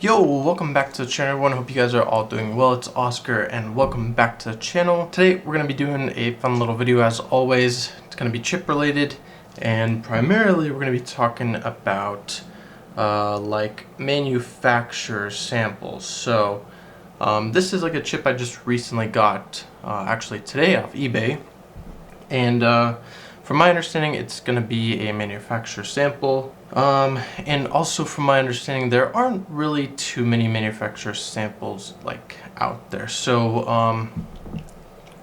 Yo, welcome back to the channel everyone. Hope you guys are all doing well. It's Oscar and welcome back to the channel. Today we're going to be doing a fun little video as always. It's going to be chip related and primarily we're going to be talking about like manufacturer samples. So this is like a chip I just recently got actually today off eBay, and from my understanding it's going to be a manufacturer sample. And also from my understanding there aren't really too many manufacturer samples like out there. So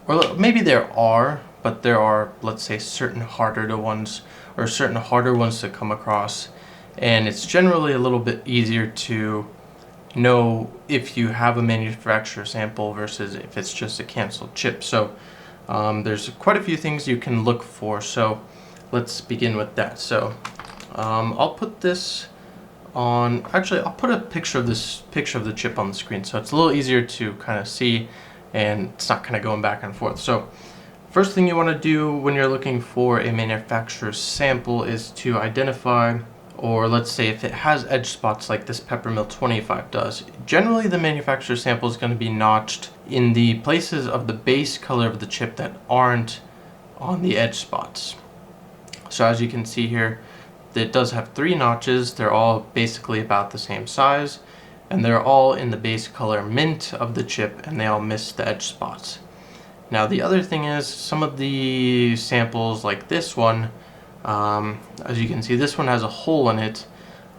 or maybe there are, but there are, let's say, certain harder ones to come across, and it's generally a little bit easier to know if you have a manufacturer sample versus if it's just a canceled chip. So there's quite a few things you can look for, so let's begin with that. So I'll put this on, actually I'll put a picture of the chip on the screen so it's a little easier to kind of see and it's not kind of going back and forth. So first thing you want to do when you're looking for a manufacturer's sample is to identify, or let's say if it has edge spots like this Peppermill 25 does, generally the manufacturer sample is going to be notched in the places of the base color of the chip that aren't on the edge spots. So as you can see here, it does have 3 notches. They're all basically about the same size, and they're all in the base color mint of the chip, and they all miss the edge spots. Now the other thing is, some of the samples like this one, as you can see, this one has a hole in it.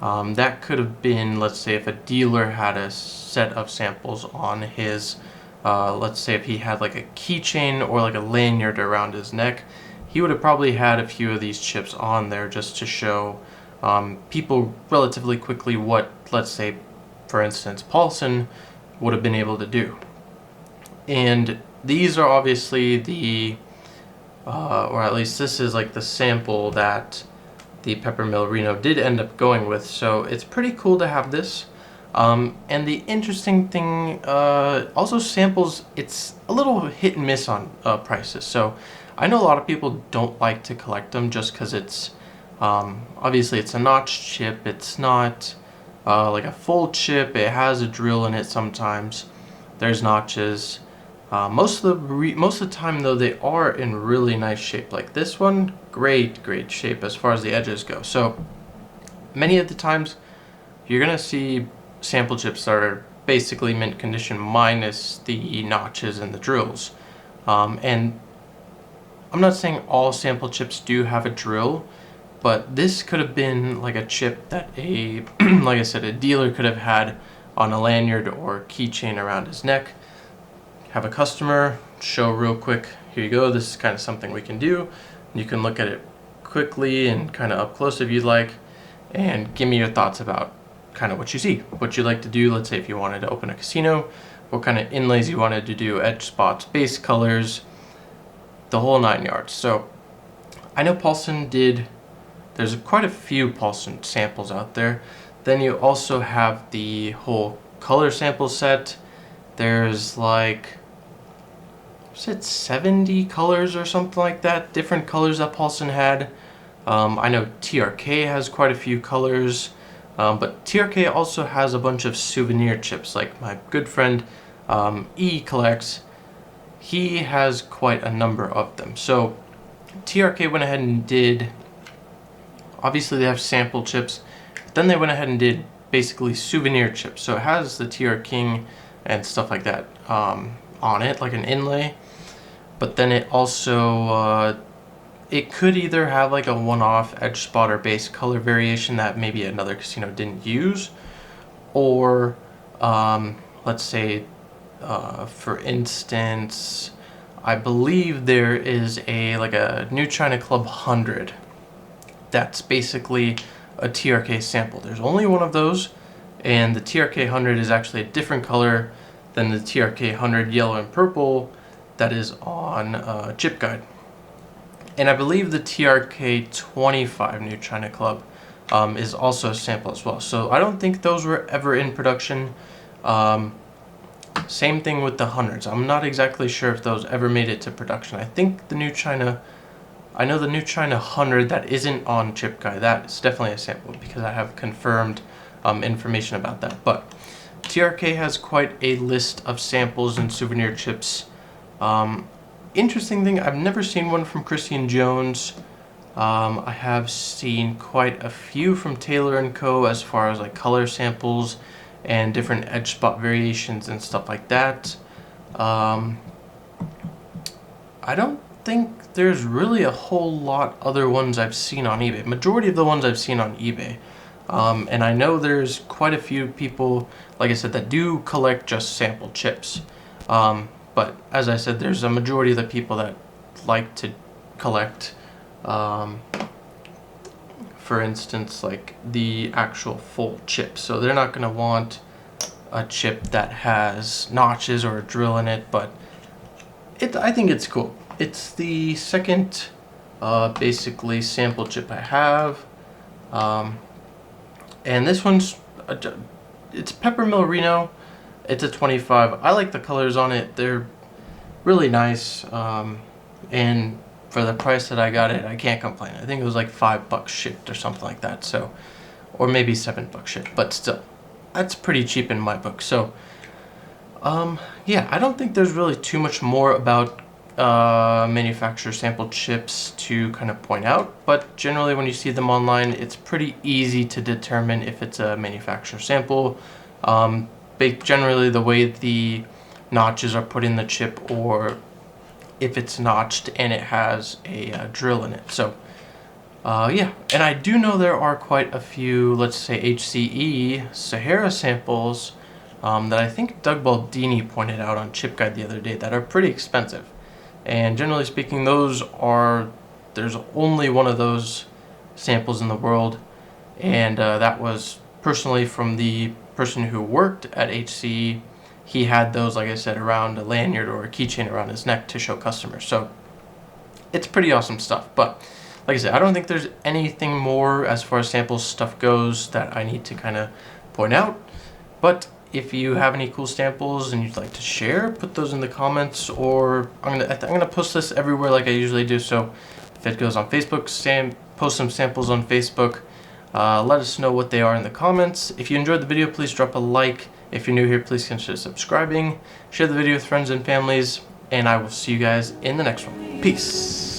That could have been, let's say, if a dealer had a set of samples on his, let's say if he had like a keychain or like a lanyard around his neck, he would have probably had a few of these chips on there just to show people relatively quickly what, let's say, for instance, Paulson would have been able to do. And these are obviously the, or at least this is like the sample that the Peppermill Reno did end up going with. So it's pretty cool to have this. And the interesting thing, also samples, it's a little hit and miss on prices. So I know a lot of people don't like to collect them just because it's, obviously it's a notch chip, it's not like a full chip, it has a drill in it sometimes, there's notches. Most of the time though, they are in really nice shape. Like this one, great shape as far as the edges go. So many of the times you're gonna see sample chips that are basically mint condition minus the notches and the drills. And I'm not saying all sample chips do have a drill, but this could have been like a chip that a, like I said, a dealer could have had on a lanyard or keychain around his neck. Have a customer show real quick, here you go, this is kind of something we can do. You can look at it quickly and kind of up close if you'd like, and give me your thoughts about kind of what you see, what you like to do. Let's say if you wanted to open a casino, what kind of inlays you wanted to do, edge spots, base colors, the whole 9 yards. So I know Paulson did, there's quite a few Paulson samples out there. Then you also have the whole color sample set. There's like, was it 70 colors or something like that, different colors that Paulson had. I know TRK has quite a few colors, but TRK also has a bunch of souvenir chips, like my good friend E collects. He has quite a number of them. So TRK went ahead and did, obviously they have sample chips, but then they went ahead and did basically souvenir chips. So it has the TR King and stuff like that on it, like an inlay. But then it also, it could either have like a one-off edge spot or base color variation that maybe another casino didn't use, or let's say, for instance, I believe there is a like a New China Club 100 that's basically a TRK sample. There's only one of those, and the TRK 100 is actually a different color than the TRK 100 yellow and purple that is on Chip Guide. And I believe the TRK 25 New China Club is also a sample as well. So I don't think those were ever in production. Same thing with the hundreds. I'm not exactly sure if those ever made it to production. I think the New China, I know the New China 100 that isn't on Chip Guide, that is definitely a sample because I have confirmed information about that. But TRK has quite a list of samples and souvenir chips. Interesting thing, I've never seen one from Christian Jones. I have seen quite a few from Taylor & Co. as far as like color samples and different edge spot variations and stuff like that. I don't think there's really a whole lot other ones I've seen on eBay. Majority of the ones I've seen on eBay. And I know there's quite a few people, like I said, that do collect just sample chips. But as I said, there's a majority of the people that like to collect, for instance, like the actual full chip. So they're not going to want a chip that has notches or a drill in it, but I think it's cool. It's the second basically sample chip I have. And this one's, it's Peppermill Reno. It's a 25. I like the colors on it. They're really nice. And for the price that I got it, I can't complain. I think it was like $5 shipped or something like that. So, or maybe $7 shipped, but still, that's pretty cheap in my book. So, yeah, I don't think there's really too much more about manufacturer sample chips to kind of point out, but generally when you see them online, it's pretty easy to determine if it's a manufacturer sample. Generally the way the notches are put in the chip, or if it's notched and it has a drill in it. So yeah, and I do know there are quite a few, let's say HCE Sahara samples that I think Doug Baldini pointed out on Chip Guide the other day that are pretty expensive. And generally speaking, there's only one of those samples in the world, and that was personally from the person who worked at HCE. He had those, like I said, around a lanyard or a keychain around his neck to show customers. So it's pretty awesome stuff. But like I said, I don't think there's anything more as far as samples stuff goes that I need to kind of point out. But if you have any cool samples and you'd like to share, put those in the comments, or I'm gonna post this everywhere like I usually do. So if it goes on Facebook, post some samples on Facebook. Let us know what they are in the comments. If you enjoyed the video, please drop a like. If you're new here, please consider subscribing. Share the video with friends and families, and I will see you guys in the next one. Peace.